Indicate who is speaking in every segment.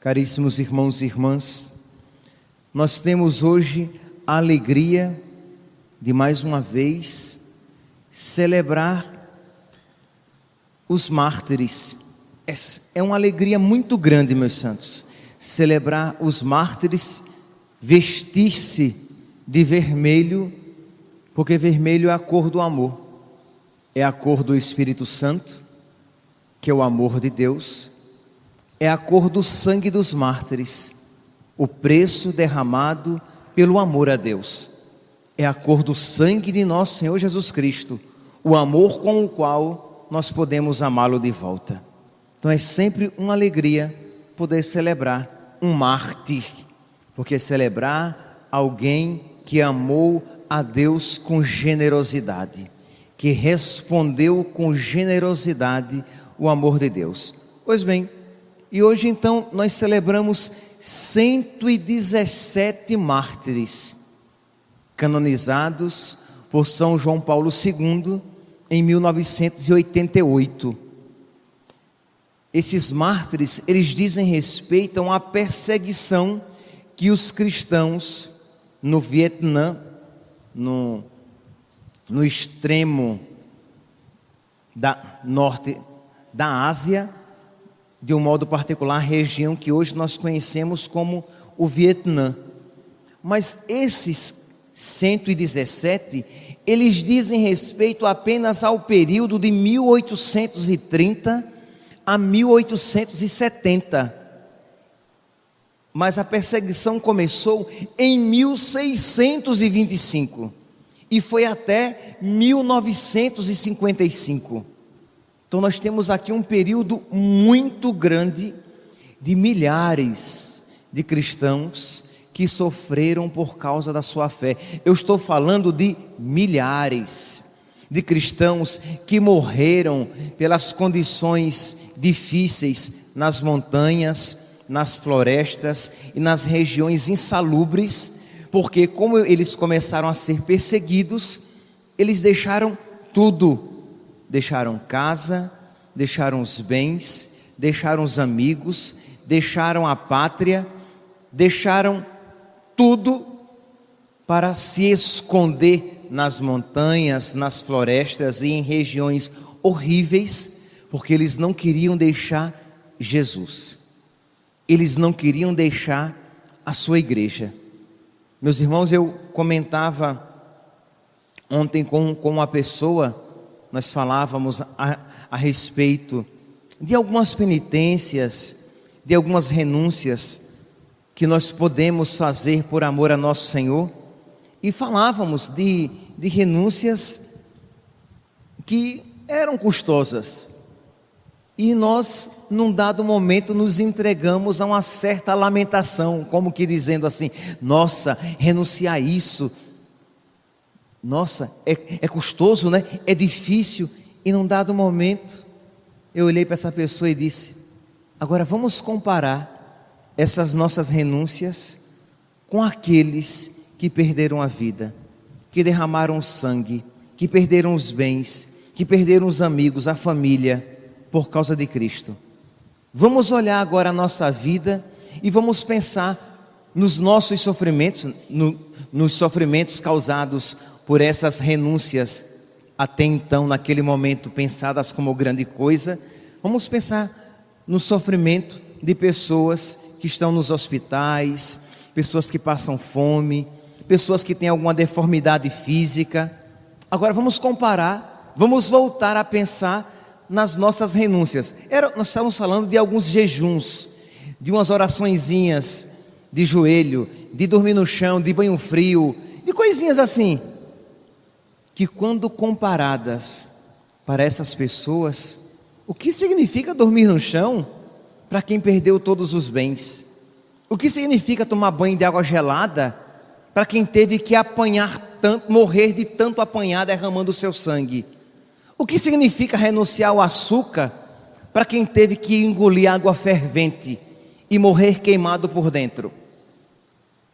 Speaker 1: Caríssimos irmãos e irmãs, nós temos hoje a alegria de mais uma vez celebrar os mártires. É uma alegria muito grande, meus santos, celebrar os mártires, vestir-se de vermelho, porque vermelho é a cor do amor, é a cor do Espírito Santo, que é o amor de Deus, é a cor do sangue dos mártires, o preço derramado pelo amor a Deus. É a cor do sangue de nosso Senhor Jesus Cristo, o amor com o qual nós podemos amá-lo de volta. Então é sempre uma alegria poder celebrar um mártir, porque celebrar alguém que amou a Deus com generosidade, que respondeu com generosidade o amor de Deus. Pois bem, e hoje então nós celebramos 117 mártires canonizados por São João Paulo II em 1988. Esses mártires, eles dizem respeito a uma perseguição que os cristãos no Vietnã, no extremo norte da Ásia, de um modo particular, a região que hoje nós conhecemos como o Vietnã. Mas esses 117, eles dizem respeito apenas ao período de 1830 a 1870. Mas a perseguição começou em 1625 e foi até 1955. Então nós temos aqui um período muito grande de milhares de cristãos que sofreram por causa da sua fé. Eu estou falando de milhares de cristãos que morreram pelas condições difíceis nas montanhas, nas florestas e nas regiões insalubres, porque como eles começaram a ser perseguidos, eles deixaram tudo. Deixaram casa, deixaram os bens, deixaram os amigos, deixaram a pátria, deixaram tudo para se esconder nas montanhas, nas florestas e em regiões horríveis, porque eles não queriam deixar Jesus, eles não queriam deixar a sua igreja. Meus irmãos, eu comentava ontem com uma pessoa, nós falávamos a respeito de algumas penitências, de algumas renúncias que nós podemos fazer por amor a nosso Senhor, e falávamos de renúncias que eram custosas, e nós num dado momento nos entregamos a uma certa lamentação, como que dizendo assim: nossa, renunciar a isso, nossa, é custoso, né? É difícil. E num dado momento eu olhei para essa pessoa e disse: agora vamos comparar essas nossas renúncias com aqueles que perderam a vida, que derramaram sangue, que perderam os bens, que perderam os amigos, a família, por causa de Cristo. Vamos olhar agora a nossa vida e vamos pensar nos nossos sofrimentos, nos sofrimentos causados por essas renúncias, até então, naquele momento, pensadas como grande coisa. Vamos pensar no sofrimento de pessoas que estão nos hospitais, pessoas que passam fome, pessoas que têm alguma deformidade física. Agora vamos comparar, vamos voltar a pensar nas nossas renúncias. Nós estávamos falando de alguns jejuns, de umas oraçõezinhas de joelho, de dormir no chão, de banho frio, de coisinhas assim, que quando comparadas para essas pessoas, o que significa dormir no chão para quem perdeu todos os bens? O que significa tomar banho de água gelada para quem teve que apanhar tanto, morrer de tanto apanhar derramando o seu sangue? O que significa renunciar ao açúcar para quem teve que engolir água fervente e morrer queimado por dentro?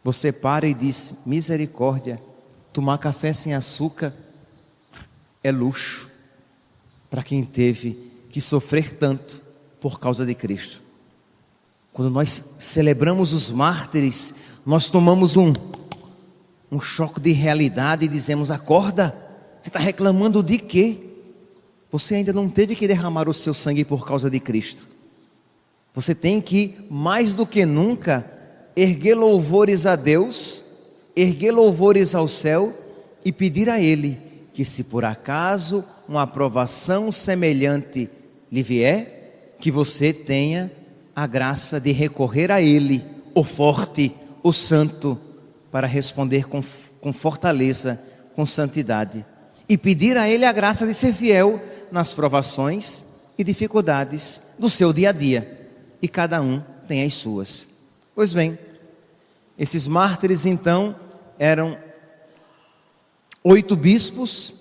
Speaker 1: Você para e diz: misericórdia, tomar café sem açúcar é luxo para quem teve que sofrer tanto por causa de Cristo. Quando nós celebramos os mártires, nós tomamos um choque de realidade e dizemos: acorda, você está reclamando de quê? Você ainda não teve que derramar o seu sangue por causa de Cristo. Você tem que, mais do que nunca, erguer louvores a Deus, erguer louvores ao céu e pedir a Ele que, se por acaso uma aprovação semelhante lhe vier, que você tenha a graça de recorrer a Ele, o forte, o santo, para responder com fortaleza, com santidade, e pedir a Ele a graça de ser fiel nas provações e dificuldades do seu dia a dia, e cada um tem as suas. Pois bem, esses mártires então eram 8 bispos,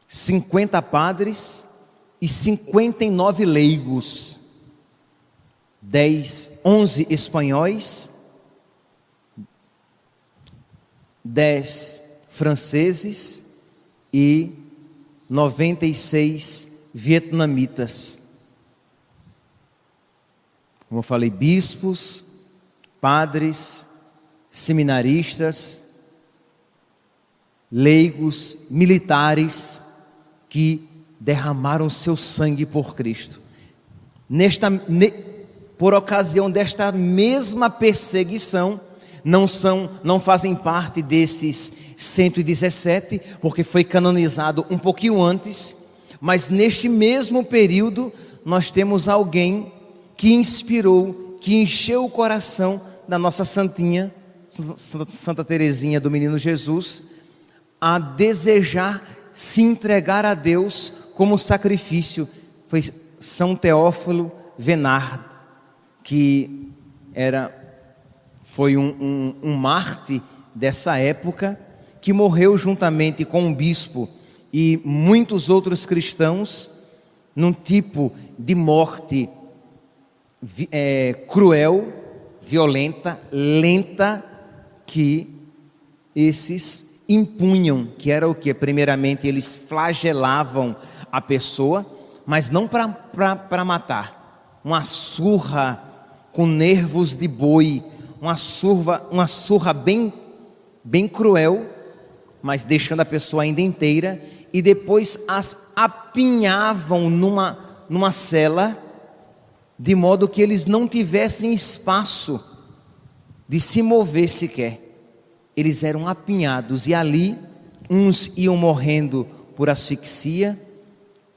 Speaker 1: 50 padres e 59 leigos, 11 espanhóis, 10 franceses e 96 vietnamitas. Como eu falei, bispos, padres, seminaristas, leigos, militares, que derramaram seu sangue por Cristo. Por ocasião desta mesma perseguição, não fazem parte desses 117, porque foi canonizado um pouquinho antes, mas neste mesmo período nós temos alguém que inspirou, que encheu o coração da nossa santinha, Santa Teresinha do Menino Jesus, a desejar se entregar a Deus como sacrifício. Foi São Teófilo Venard, que foi um mártir dessa época, que morreu juntamente com um bispo e muitos outros cristãos, num tipo de morte cruel, violenta, lenta, que esses impunham, que era o que? Primeiramente eles flagelavam a pessoa, mas não para matar. Uma surra com nervos de boi, uma surra bem cruel, mas deixando a pessoa ainda inteira, e depois as apinhavam numa cela, de modo que eles não tivessem espaço de se mover sequer. Eles eram apinhados, e ali uns iam morrendo por asfixia,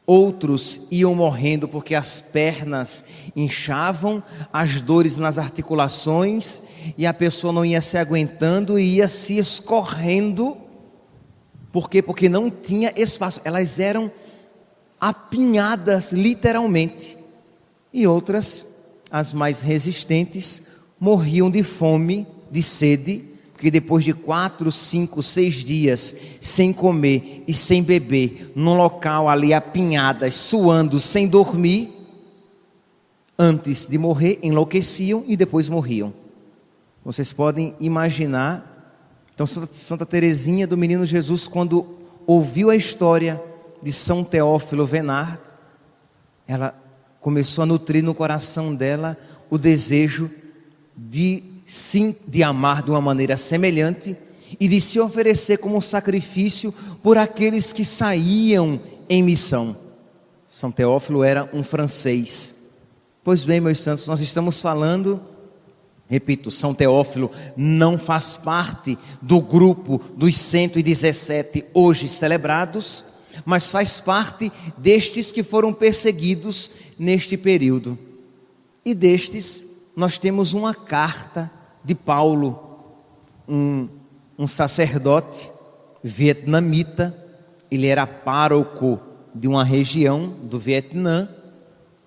Speaker 1: outros iam morrendo porque as pernas inchavam, as dores nas articulações, e a pessoa não ia se aguentando e ia se escorrendo. Por quê? Porque não tinha espaço. Elas eram apinhadas literalmente. E outras, as mais resistentes, morriam de fome, de sede, porque depois de 4, 5, 6 dias sem comer e sem beber, num local ali apinhadas, suando, sem dormir, antes de morrer enlouqueciam e depois morriam. Vocês podem imaginar. Então Santa Teresinha do Menino Jesus, quando ouviu a história de São Teófilo Venard, ela começou a nutrir no coração dela o desejo de amar de uma maneira semelhante e de se oferecer como sacrifício por aqueles que saíam em missão. São Teófilo era um francês. Pois bem, meus santos, nós estamos falando, repito, São Teófilo não faz parte do grupo dos 117 hoje celebrados, mas faz parte destes que foram perseguidos neste período. E destes nós temos uma carta de Paulo, um sacerdote vietnamita. Ele era pároco de uma região do Vietnã,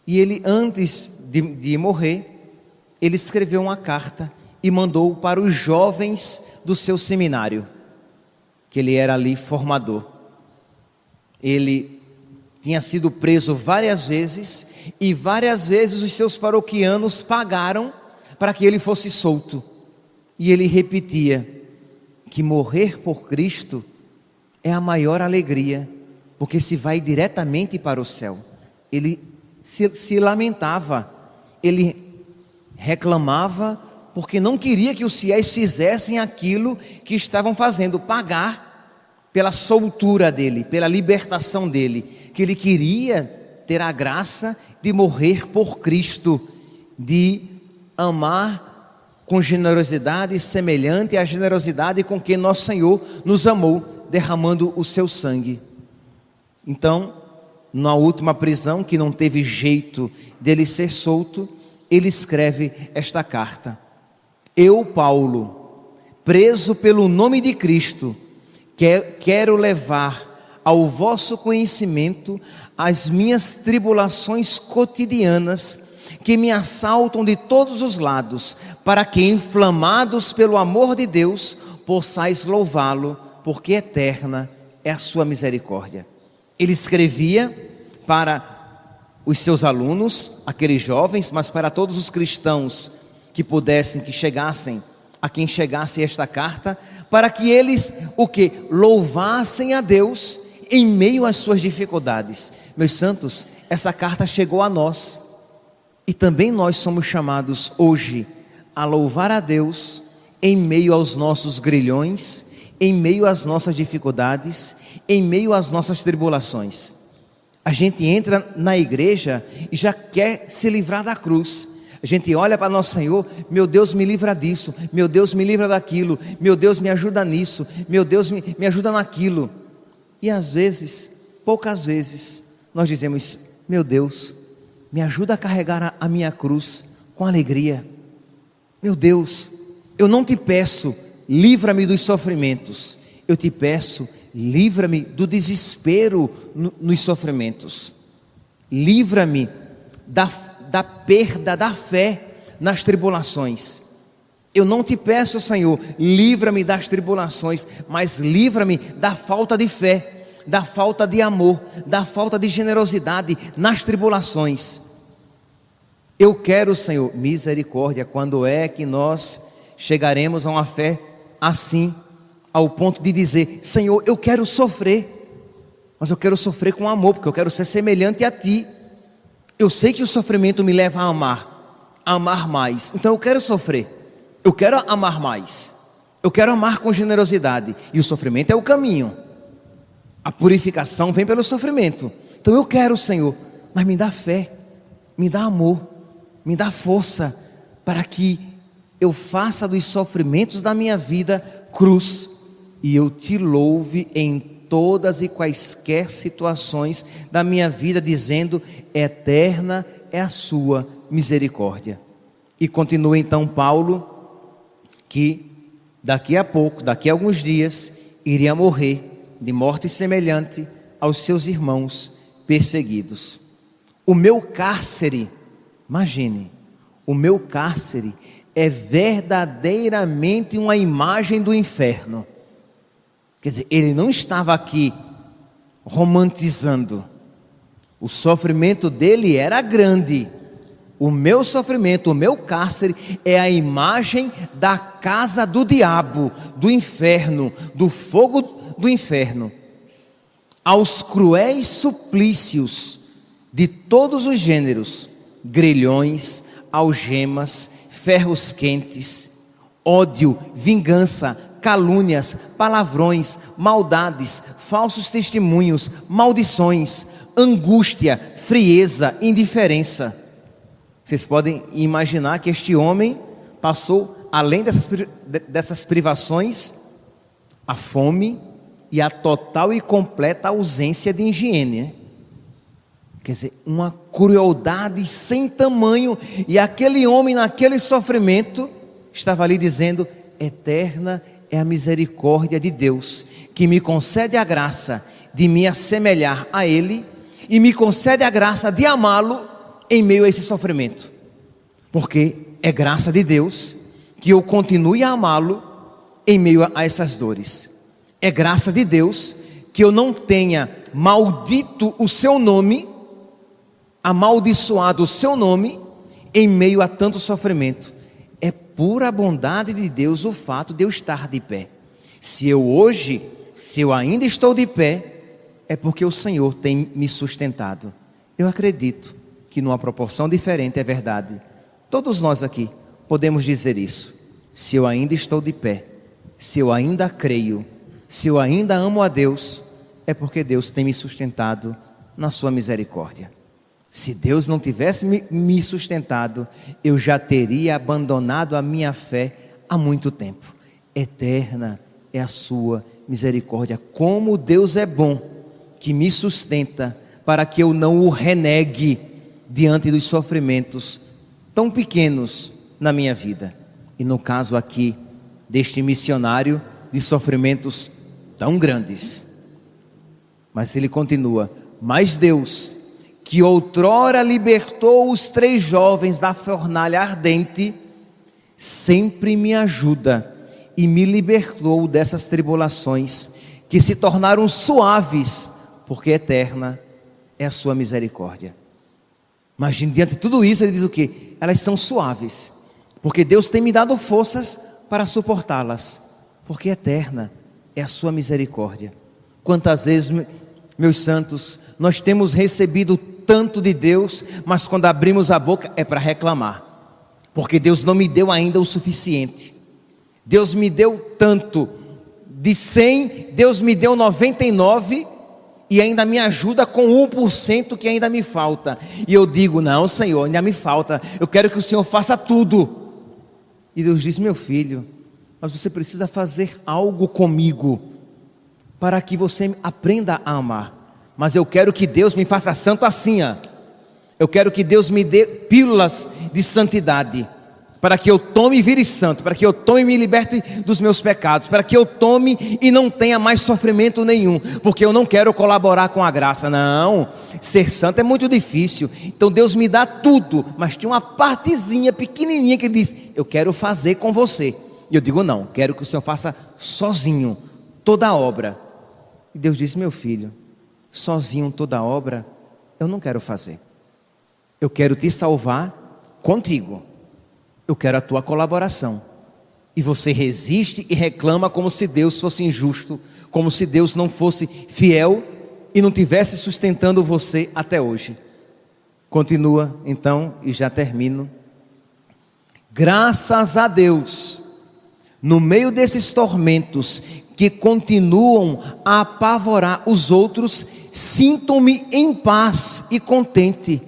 Speaker 1: e ele, antes de morrer, ele escreveu uma carta e mandou para os jovens do seu seminário, que ele era ali formador. Ele tinha sido preso várias vezes, e várias vezes os seus paroquianos pagaram para que ele fosse solto. E ele repetia que morrer por Cristo é a maior alegria, porque se vai diretamente para o céu. Ele se lamentava. ele reclamava porque não queria que os fiéis fizessem aquilo que estavam fazendo, pagar pela soltura dele, pela libertação dele, que ele queria ter a graça de morrer por Cristo, de amar com generosidade semelhante à generosidade com que nosso Senhor nos amou, derramando o seu sangue. Então, na última prisão, que não teve jeito dele ser solto, ele escreve esta carta: eu, Paulo, preso pelo nome de Cristo, quero levar ao vosso conhecimento as minhas tribulações cotidianas que me assaltam de todos os lados, para que, inflamados pelo amor de Deus, possais louvá-lo, porque eterna é a sua misericórdia. Ele escrevia para os seus alunos, aqueles jovens, mas para todos os cristãos que pudessem, que chegassem, a quem chegasse esta carta, para que eles, louvassem a Deus em meio às suas dificuldades. Meus santos, essa carta chegou a nós, e também nós somos chamados hoje a louvar a Deus em meio aos nossos grilhões, em meio às nossas dificuldades, em meio às nossas tribulações. A gente entra na igreja e já quer se livrar da cruz. A gente olha para nosso Senhor: meu Deus, me livra disso, meu Deus, me livra daquilo, meu Deus, me ajuda nisso, meu Deus, me ajuda naquilo. E às vezes, poucas vezes, nós dizemos: meu Deus, me ajuda a carregar a minha cruz com alegria. Meu Deus, eu não te peço, livra-me dos sofrimentos, eu te peço, livra-me do desespero nos sofrimentos. Livra-me da perda da fé nas tribulações. Eu não te peço, Senhor, livra-me das tribulações, mas livra-me da falta de fé, da falta de amor, da falta de generosidade nas tribulações. Eu quero, Senhor, misericórdia. Quando é que nós chegaremos a uma fé assim, ao ponto de dizer: Senhor, eu quero sofrer, mas eu quero sofrer com amor, porque eu quero ser semelhante a Ti. Eu sei que o sofrimento me leva a amar mais, então eu quero sofrer, eu quero amar mais, eu quero amar com generosidade, e o sofrimento é o caminho, a purificação vem pelo sofrimento. Então eu quero, Senhor, mas me dá fé, me dá amor, me dá força, para que eu faça dos sofrimentos da minha vida cruz, e eu te louve em todas e quaisquer situações da minha vida, dizendo: eterna é a sua misericórdia. E continua então Paulo, que daqui a pouco, daqui a alguns dias, iria morrer de morte semelhante aos seus irmãos perseguidos. O meu cárcere, imagine, o meu cárcere é verdadeiramente uma imagem do inferno. Quer dizer, ele não estava aqui romantizando. O sofrimento dele era grande. O meu sofrimento, o meu cárcere é a imagem da casa do diabo, do inferno, do fogo do inferno. Aos cruéis suplícios de todos os gêneros, grilhões, algemas, ferros quentes, ódio, vingança, calúnias, palavrões, maldades, falsos testemunhos, maldições, angústia, frieza, indiferença. Vocês podem imaginar que este homem passou, além dessas privações, a fome e a total e completa ausência de higiene, né? Quer dizer, uma crueldade sem tamanho, e aquele homem naquele sofrimento estava ali dizendo: eterna é a misericórdia de Deus, que me concede a graça de me assemelhar a Ele, e me concede a graça de amá-lo em meio a esse sofrimento, porque é graça de Deus que eu continue a amá-lo em meio a essas dores. É graça de Deus que eu não tenha maldito o seu nome, amaldiçoado o seu nome em meio a tanto sofrimento. É pura bondade de Deus o fato de eu estar de pé. Se eu ainda estou de pé, é porque o Senhor tem me sustentado. Eu acredito que numa proporção diferente, é verdade, Todos nós aqui podemos dizer isso. Se eu ainda estou de pé, se eu ainda creio, se eu ainda amo a Deus, é porque Deus tem me sustentado na sua misericórdia. Se Deus não tivesse me sustentado, eu já teria abandonado a minha fé há muito tempo. Eterna é a sua misericórdia. Como Deus é bom, que me sustenta para que eu não o renegue diante dos sofrimentos tão pequenos na minha vida. E no caso aqui deste missionário, de sofrimentos tão grandes. Mas ele continua: mas Deus, que outrora libertou os 3 jovens da fornalha ardente, sempre me ajuda e me libertou dessas tribulações, que se tornaram suaves, porque eterna é a sua misericórdia. Imagine, diante de tudo isso, ele diz o quê? Elas são suaves, porque Deus tem me dado forças para suportá-las, porque eterna é a sua misericórdia. Quantas vezes, meus santos, nós temos recebido tanto de Deus, mas quando abrimos a boca é para reclamar, porque Deus não me deu ainda o suficiente. Deus me deu tanto, de 100, Deus me deu 99 e ainda me ajuda com 1% que ainda me falta. E eu digo: não, Senhor, ainda me falta, eu quero que o Senhor faça tudo. E Deus diz: meu filho, mas você precisa fazer algo comigo, para que você aprenda a amar. Mas eu quero que Deus me faça santo assim, ó. Eu quero que Deus me dê pílulas de santidade, para que eu tome e vire santo, para que eu tome e me liberte dos meus pecados, para que eu tome e não tenha mais sofrimento nenhum, porque eu não quero colaborar com a graça. Não, ser santo é muito difícil. Então Deus me dá tudo, mas tinha uma partezinha pequenininha que Ele diz: eu quero fazer com você. E eu digo: não, quero que o Senhor faça sozinho toda a obra. E Deus diz: meu filho, sozinho toda a obra eu não quero fazer. Eu quero te salvar contigo. Eu quero a tua colaboração. E você resiste e reclama como se Deus fosse injusto, como se Deus não fosse fiel e não tivesse sustentando você até hoje. Continua então, e já termino. Graças a Deus, no meio desses tormentos que continuam a apavorar os outros, sinto-me em paz e contente,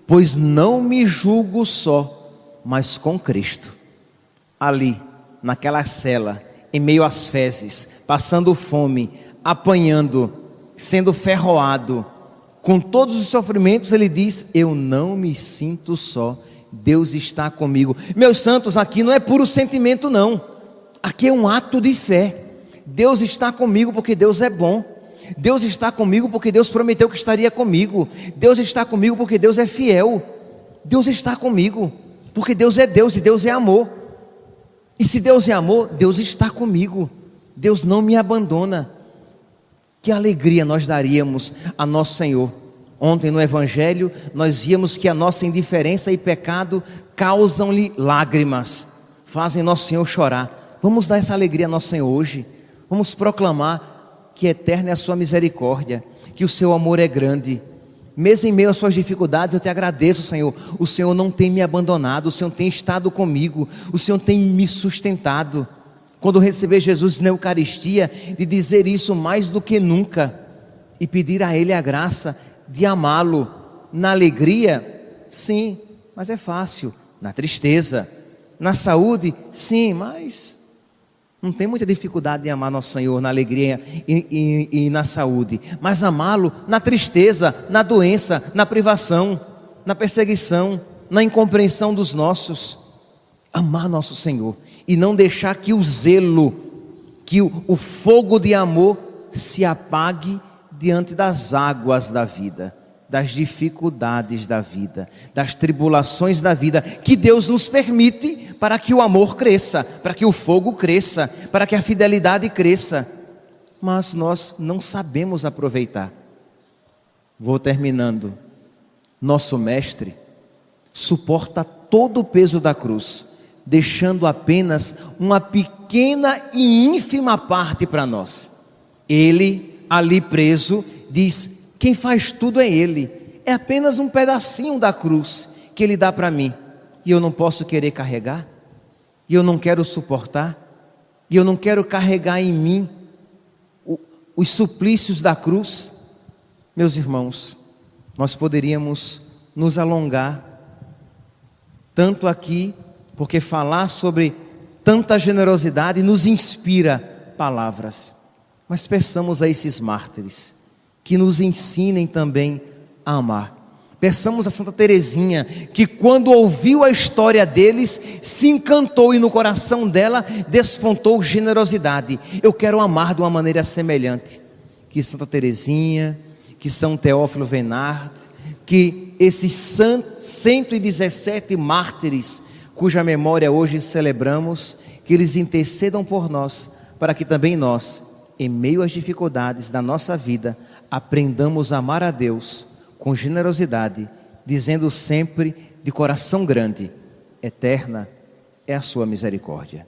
Speaker 1: pois não me julgo só, mas com Cristo. Ali, naquela cela, em meio às fezes, passando fome, apanhando, sendo ferroado, com todos os sofrimentos, ele diz: eu não me sinto só, Deus está comigo. Meus santos, aqui não é puro sentimento não, aqui é um ato de fé. Deus está comigo porque Deus é bom. Deus está comigo porque Deus prometeu que estaria comigo. Deus está comigo porque Deus é fiel. Deus está comigo porque Deus é Deus e Deus é amor. E se Deus é amor, Deus está comigo. Deus não me abandona. Que alegria nós daríamos a nosso Senhor. Ontem no Evangelho nós víamos que a nossa indiferença e pecado causam-lhe lágrimas, fazem nosso Senhor chorar. Vamos dar essa alegria a nosso Senhor hoje. Vamos proclamar que eterna é a sua misericórdia, que o seu amor é grande. Mesmo em meio às suas dificuldades, eu te agradeço, Senhor. O Senhor não tem me abandonado, o Senhor tem estado comigo, o Senhor tem me sustentado. Quando receber Jesus na Eucaristia, de dizer isso mais do que nunca e pedir a Ele a graça de amá-lo na alegria, sim, mas é fácil. Na tristeza, na saúde, sim, mas não tem muita dificuldade em amar nosso Senhor na alegria e na saúde, mas amá-lo na tristeza, na doença, na privação, na perseguição, na incompreensão dos nossos. Amar nosso Senhor e não deixar que o zelo, que o fogo de amor se apague diante das águas da vida, das dificuldades da vida, das tribulações da vida, que Deus nos permite para que o amor cresça, para que o fogo cresça, para que a fidelidade cresça, mas nós não sabemos aproveitar. Vou terminando. Nosso mestre suporta todo o peso da cruz, deixando apenas uma pequena e ínfima parte para nós. Ele, ali preso, diz: quem faz tudo é Ele, é apenas um pedacinho da cruz que Ele dá para mim. e eu não posso querer carregar, e eu não quero suportar, e eu não quero carregar em mim os suplícios da cruz. Meus irmãos, nós poderíamos nos alongar tanto aqui, porque falar sobre tanta generosidade nos inspira palavras, mas peçamos a esses mártires que nos ensinem também a amar. Peçamos a Santa Teresinha, que quando ouviu a história deles, se encantou e no coração dela despontou generosidade. Eu quero amar de uma maneira semelhante. Que Santa Teresinha, que São Teófilo Venard, que esses 117 mártires, cuja memória hoje celebramos, que eles intercedam por nós, para que também nós, em meio às dificuldades da nossa vida, aprendamos a amar a Deus com generosidade, dizendo sempre de coração grande: eterna é a sua misericórdia.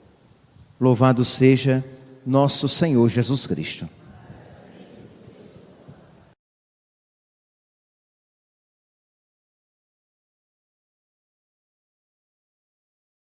Speaker 1: Louvado seja nosso Senhor Jesus Cristo.